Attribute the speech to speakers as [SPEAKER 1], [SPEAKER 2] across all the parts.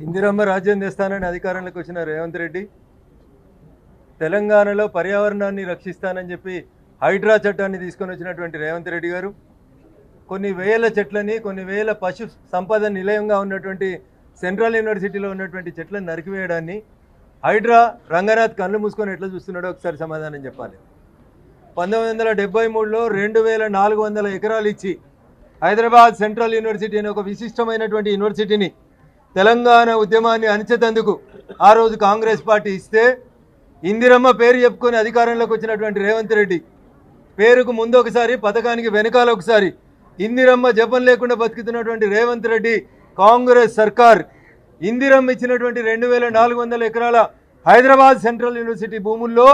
[SPEAKER 1] ఇందిరమ్మ రాజ్యం తెస్తానని అధికారంలోకి వచ్చిన రేవంత్ రెడ్డి తెలంగాణలో పర్యావరణాన్ని రక్షిస్తానని చెప్పి హైడ్రా చట్టాన్ని తీసుకొని వచ్చినటువంటి రేవంత్ రెడ్డి గారు కొన్ని వేల చెట్లని కొన్ని వేల పశు సంపద నిలయంగా ఉన్నటువంటి సెంట్రల్ యూనివర్సిటీలో ఉన్నటువంటి చెట్లను నరికివేయడాన్ని హైడ్రా రంగనాథ్ కళ్ళు మూసుకొని ఎట్లా చూస్తున్నాడో ఒకసారి సమాధానం చెప్పాలి. 1973లో 2400 ఎకరాలు ఇచ్చి హైదరాబాద్ సెంట్రల్ యూనివర్సిటీ అనే ఒక విశిష్టమైనటువంటి యూనివర్సిటీని తెలంగాణ ఉద్యమాన్ని అణిచేందుకు ఆ రోజు కాంగ్రెస్ పార్టీ ఇస్తే ఇందిరమ్మ పేరు చెప్పుకొని అధికారంలోకి వచ్చినటువంటి రేవంత్ రెడ్డి పేరుకు ముందు ఒకసారి పథకానికి వెనకాల ఒకసారి ఇందిరమ్మ జపం లేకుండా బతుకుతున్నటువంటి రేవంత్ రెడ్డి కాంగ్రెస్ సర్కార్ ఇందిరమ్మ ఇచ్చినటువంటి 2400 ఎకరాల హైదరాబాద్ సెంట్రల్ యూనివర్సిటీ భూముల్లో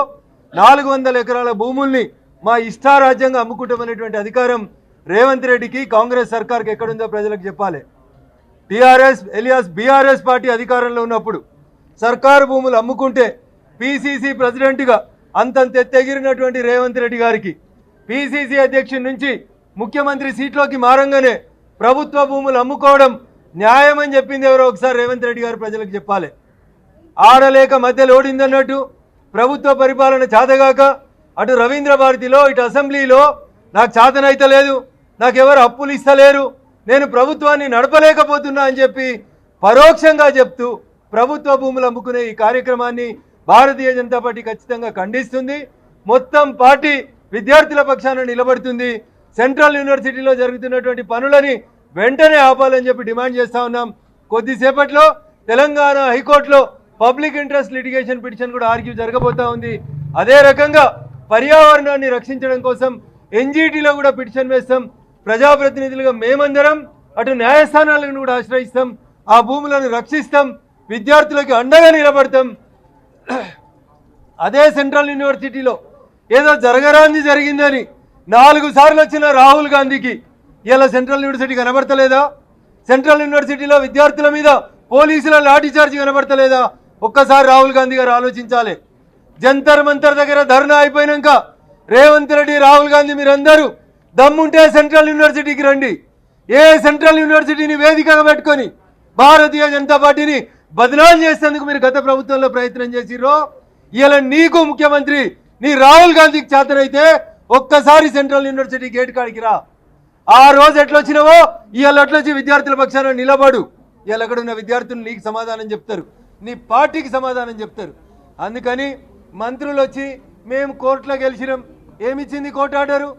[SPEAKER 1] 400 ఎకరాల భూముల్ని మా ఇష్టారాజ్యంగా అమ్ముకుంటామనేటువంటి అధికారం రేవంత్ రెడ్డికి కాంగ్రెస్ సర్కార్కి ఎక్కడుందో ప్రజలకు చెప్పాలి. టీఆర్ఎస్ ఎలియాస్ బీఆర్ఎస్ పార్టీ అధికారంలో ఉన్నప్పుడు సర్కారు భూములు అమ్ముకుంటే పీసీసీ ప్రెసిడెంట్గా అంతంత ఎత్తెగిరినటువంటి రేవంత్ రెడ్డి గారికి పీసీసీ అధ్యక్షుడి నుంచి ముఖ్యమంత్రి సీట్లోకి మారంగానే ప్రభుత్వ భూములు అమ్ముకోవడం న్యాయమని చెప్పింది ఎవరో ఒకసారి రేవంత్ రెడ్డి గారు ప్రజలకు చెప్పాలి. ఆడలేక మధ్యలో ఓడిందన్నట్టు ప్రభుత్వ పరిపాలన చాతగాక అటు రవీంద్ర భారతిలో ఇటు అసెంబ్లీలో నాకు చాతనైతలేదు, నాకెవరు అప్పులు ఇస్తలేరు, నేను ప్రభుత్వాన్ని నడపలేకపోతున్నా అని చెప్పి పరోక్షంగా చెప్తూ ప్రభుత్వ భూములు అమ్ముకునే ఈ కార్యక్రమాన్ని భారతీయ జనతా పార్టీ ఖచ్చితంగా ఖండిస్తుంది. మొత్తం పార్టీ విద్యార్థుల పక్షాన నిలబడుతుంది. సెంట్రల్ యూనివర్సిటీలో జరుగుతున్నటువంటి పనులని వెంటనే ఆపాలని చెప్పి డిమాండ్ చేస్తా ఉన్నాం. కొద్దిసేపట్లో తెలంగాణ హైకోర్టులో పబ్లిక్ ఇంట్రెస్ట్ లిటిగేషన్ పిటిషన్ కూడా ఆర్గ్యూ జరగబోతా ఉంది. అదే రకంగా పర్యావరణాన్ని రక్షించడం కోసం ఎన్జీటీలో కూడా పిటిషన్ వేస్తాం. ప్రజాప్రతినిధులుగా మేమందరం అటు న్యాయస్థానాలను కూడా ఆశ్రయిస్తాం, ఆ భూములను రక్షిస్తాం, విద్యార్థులకు అండగా నిలబడతాం. అదే సెంట్రల్ యూనివర్సిటీలో ఏదో జరగరాంది జరిగిందని 4 సార్లు వచ్చిన రాహుల్ గాంధీకి ఇలా సెంట్రల్ యూనివర్సిటీ కనబడతలేదా? సెంట్రల్ యూనివర్సిటీలో విద్యార్థుల మీద పోలీసుల లాఠీచార్జ్ కనబడతలేదా? ఒక్కసారి రాహుల్ గాంధీ గారు ఆలోచించాలి. జంతర్ మంతర్ దగ్గర ధర్నా అయిపోయినాక రేవంత్ రెడ్డి, రాహుల్ గాంధీ మీరందరూ దమ్ముంటే సెంట్రల్ యూనివర్సిటీకి రండి. ఏ సెంట్రల్ యూనివర్సిటీని వేదికగా పెట్టుకొని భారతీయ జనతా పార్టీని బదనాం చేసేందుకు మీరు గత ప్రభుత్వంలో ప్రయత్నం చేసిరో, ఇలా నీకు ముఖ్యమంత్రి నీ రాహుల్ గాంధీకి చేతనైతే ఒక్కసారి సెంట్రల్ యూనివర్సిటీ గేట్ కాడికి రా. ఆ రోజు ఎట్లొచ్చినావో ఇవాళ ఎట్లొచ్చి విద్యార్థుల పక్షాన నిలబడు. ఇవాళ అక్కడ ఉన్న విద్యార్థులు నీకు సమాధానం చెప్తారు, నీ పార్టీకి సమాధానం చెప్తారు. అందుకని మంత్రులు వచ్చి మేము కోర్టులో గెలిచినాం, ఏమిచ్చింది కోర్టు ఆర్డరు?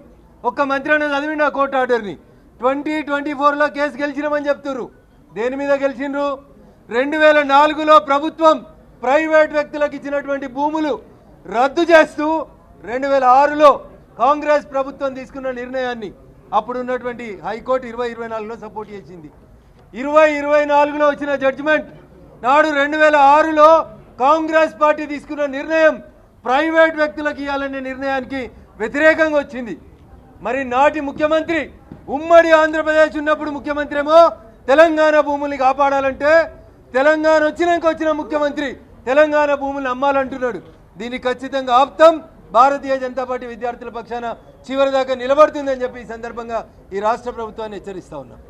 [SPEAKER 1] ఒక్క మంత్రి అనేది చదివిండు ఆ కోర్టు ఆర్డర్ని. 2024లో కేసు గెలిచినామని చెప్తున్నారు. దేని మీద గెలిచిండ్రు? 2004లో ప్రభుత్వం ప్రైవేట్ వ్యక్తులకు ఇచ్చినటువంటి భూములు రద్దు చేస్తూ 2006లో కాంగ్రెస్ ప్రభుత్వం తీసుకున్న నిర్ణయాన్ని అప్పుడు ఉన్నటువంటి హైకోర్టు 2024లో సపోర్ట్ చేసింది. 2024లో వచ్చిన జడ్జిమెంట్ నాడు 2006లో కాంగ్రెస్ పార్టీ తీసుకున్న నిర్ణయం ప్రైవేట్ వ్యక్తులకు ఇవ్వాలనే నిర్ణయానికి వ్యతిరేకంగా వచ్చింది. మరి నాటి ముఖ్యమంత్రి ఉమ్మడి ఆంధ్రప్రదేశ్ ఉన్నప్పుడు ముఖ్యమంత్రి ఏమో తెలంగాణ భూముల్ని కాపాడాలంటే తెలంగాణ వచ్చిన ముఖ్యమంత్రి తెలంగాణ భూముల్ని అమ్మాలంటున్నాడు. దీన్ని ఖచ్చితంగా ఆప్తం. భారతీయ జనతా పార్టీ విద్యార్థుల పక్షాన చివరిదాకా నిలబడుతుందని చెప్పి ఈ సందర్భంగా ఈ రాష్ట్ర ప్రభుత్వాన్ని హెచ్చరిస్తా ఉన్నాం.